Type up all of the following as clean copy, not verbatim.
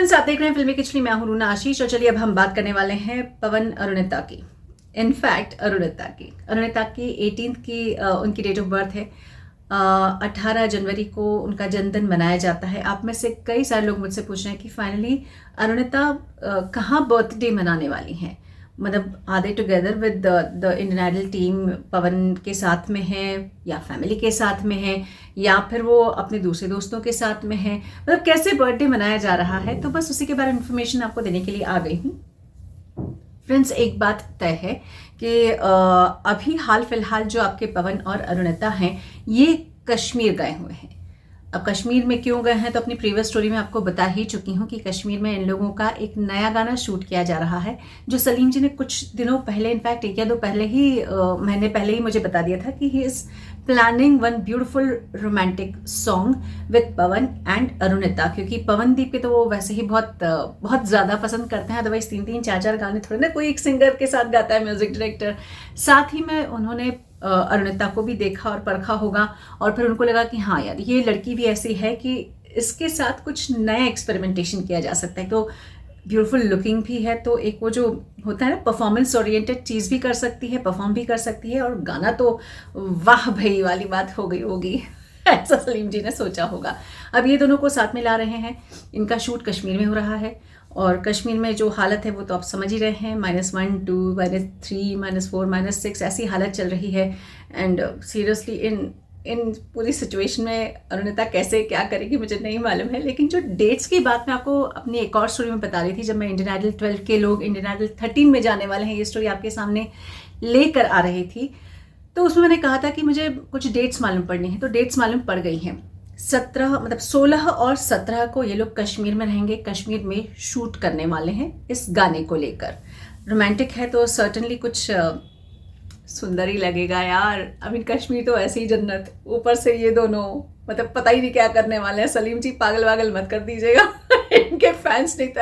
Friends, आप देख रहे हैं फिल्मी किचली। मैं हूं रूना आशीष और चलिए अब हम बात करने वाले हैं पवन अरुणिता की। इनफैक्ट अरुणिता की 18 की उनकी डेट ऑफ बर्थ है। 18 जनवरी को उनका जन्मदिन मनाया जाता है। आप में से कई सारे लोग मुझसे पूछ रहे हैं कि फाइनली अरुणिता कहाँ बर्थडे मनाने वाली हैं, मतलब are they together with the Indian Idol team, Pawan के साथ में है या फैमिली के साथ में है या फिर वो अपने दूसरे दोस्तों के साथ में है, मतलब कैसे बर्थडे मनाया जा रहा है। तो बस उसी के बारे में इंफॉर्मेशन आपको देने के लिए आ गई हूँ। फ्रेंड्स, एक बात तय है कि अभी हाल फिलहाल जो आपके पवन और अरुणिता हैं ये कश्मीर गए हुए हैं। अब कश्मीर में क्यों गए हैं तो अपनी प्रीवियस स्टोरी में आपको बता ही चुकी हूँ कि कश्मीर में इन लोगों का एक नया गाना शूट किया जा रहा है, जो सलीम जी ने कुछ दिनों पहले, इनफैक्ट एक या दो महीने पहले ही मुझे बता दिया था कि he is planning one beautiful romantic song with Pawan and Arunita. क्योंकि पवनदीप के तो वो वैसे ही बहुत ज़्यादा पसंद करते हैं, अदरवाइज 3-3 4-4 गाने थोड़े ना कोई एक सिंगर के साथ गाता है, म्यूजिक डायरेक्टर। साथ ही में उन्होंने अरुणिता को भी देखा और परखा होगा और फिर उनको लगा कि हाँ यार, ये लड़की भी ऐसी है कि इसके साथ कुछ नया एक्सपेरिमेंटेशन किया जा सकता है। तो ब्यूटीफुल लुकिंग भी है, तो एक वो जो होता है ना परफॉर्मेंस ओरिएंटेड चीज़ भी कर सकती है, परफॉर्म भी कर सकती है, और गाना तो वाह भाई वाली बात हो गई होगी ऐसा सलीम जी ने सोचा होगा। अब ये दोनों को साथ में ला रहे हैं। इनका शूट कश्मीर में हो रहा है और कश्मीर में जो हालत है वो तो आप समझ ही रहे हैं, -1, -2, -3, -4, -6 ऐसी हालत चल रही है। एंड सीरियसली इन पूरी सिचुएशन में अरुणिता कैसे क्या करेगी मुझे नहीं मालूम है। लेकिन जो डेट्स की बात मैं आपको अपनी एक और स्टोरी में बता रही थी, जब मैं इंडियन आइडल 12 के लोग इंडियन आइडल 13 में जाने वाले हैं ये स्टोरी आपके सामने लेकर आ रही थी, तो उसमें मैंने कहा था कि मुझे कुछ डेट्स मालूम पड़नी है। तो डेट्स मालूम पड़ गई हैं। 16 और 17 को ये लोग कश्मीर में रहेंगे, कश्मीर में शूट करने वाले हैं इस गाने को लेकर। रोमांटिक है तो सर्टनली कुछ सुंदर ही लगेगा यार। आई मीन कश्मीर तो ऐसी ही जन्नत, ऊपर से ये दोनों मतलब पता ही नहीं क्या करने वाले हैं। सलीम जी पागल वागल मत कर दीजिएगा इनके फैंस नहीं तो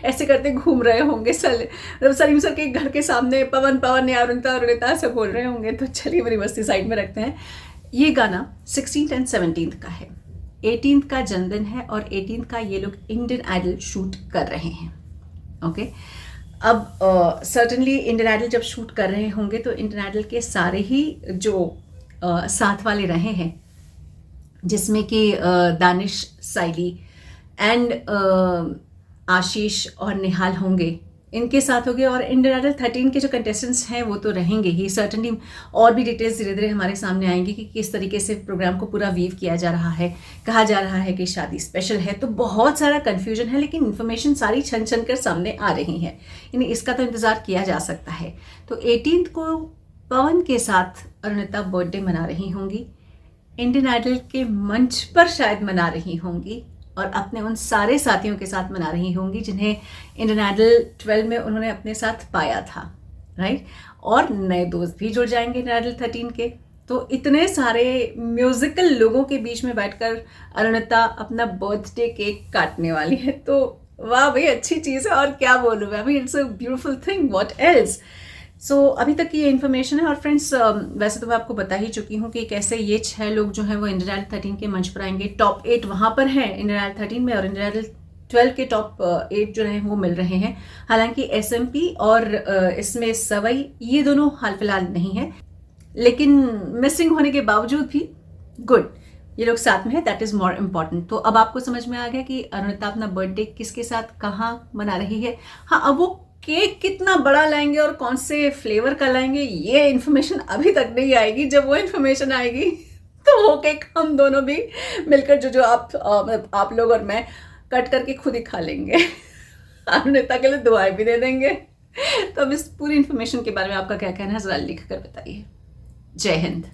ऐसे करते घूम रहे होंगे। सलीम सर के घर के सामने पवन पवन या अरुणिता से बोल रहे होंगे। तो चलिए मेरी मस्ती साइड में रखते हैं। ये गाना 16 और 17 का है। 18 का जन्मदिन है और 18 का ये लोग इंडियन आइडल शूट कर रहे हैं। ओके, अब सर्टनली इंडियन आइडल जब शूट कर रहे होंगे तो इंडियन आइडल के सारे ही जो साथ वाले रहे हैं, जिसमें कि दानिश, साइली एंड आशीष और निहाल होंगे, इनके साथ हो गए। और इंडियन आइडल 13 के जो कंटेस्टेंट्स हैं वो तो रहेंगे ही सर्टनली। और भी डिटेल्स धीरे धीरे हमारे सामने आएंगी कि किस तरीके से प्रोग्राम को पूरा वीव किया जा रहा है। कहा जा रहा है कि शादी स्पेशल है, तो बहुत सारा कन्फ्यूजन है, लेकिन इन्फॉर्मेशन सारी छन छन कर सामने आ रही है। यानी इसका तो इंतज़ार किया जा सकता है। तो 18 को पवन के साथ अरुणिता बर्थडे मना रही होंगी, इंडियन आइडल के मंच पर शायद मना रही होंगी और अपने उन सारे साथियों के साथ मना रही होंगी जिन्हें इंडियन आइडल 12 में उन्होंने अपने साथ पाया था, राइट। और नए दोस्त भी जुड़ जाएंगे इंडियन आइडल 13 के। तो इतने सारे म्यूजिकल लोगों के बीच में बैठकर अरुणिता अपना बर्थडे केक काटने वाली है। तो वाह भाई, अच्छी चीज़ है, और क्या बोलूँ मैं। अभी it's a beautiful thing, what else. So अभी तक की ये इन्फॉर्मेशन है। और फ्रेंड्स, वैसे तो मैं आपको बता ही चुकी हूँ कि कैसे ये 6 लोग जो हैं वो इंडियन आइडल 13 के मंच पर आएंगे। टॉप 8 वहाँ पर हैं इंडियन आइडल 13 में, और इंडियन आइडल 12 के टॉप 8 जो हैं वो मिल रहे हैं। हालांकि SMP और इसमें सवई ये दोनों हाल फिलहाल नहीं है, लेकिन मिसिंग होने के बावजूद भी गुड, ये लोग साथ में है, दैट इज मोर इम्पॉर्टेंट। तो अब आपको समझ में आ गया कि अरुणिता अपना बर्थडे किसके साथ कहाँ मना रही है। हाँ, अब वो केक कितना बड़ा लाएंगे और कौन से फ्लेवर का लाएंगे ये इन्फॉर्मेशन अभी तक नहीं आएगी। जब वो इन्फॉर्मेशन आएगी तो वो केक हम दोनों भी मिलकर जो आप लोग और मैं कट करके खुद ही खा लेंगे अरुणिता के लिए दुआएं भी दे देंगे। तो अब इस पूरी इन्फॉर्मेशन के बारे में आपका क्या कहना है, जरा लिख कर बताइए। जय हिंद।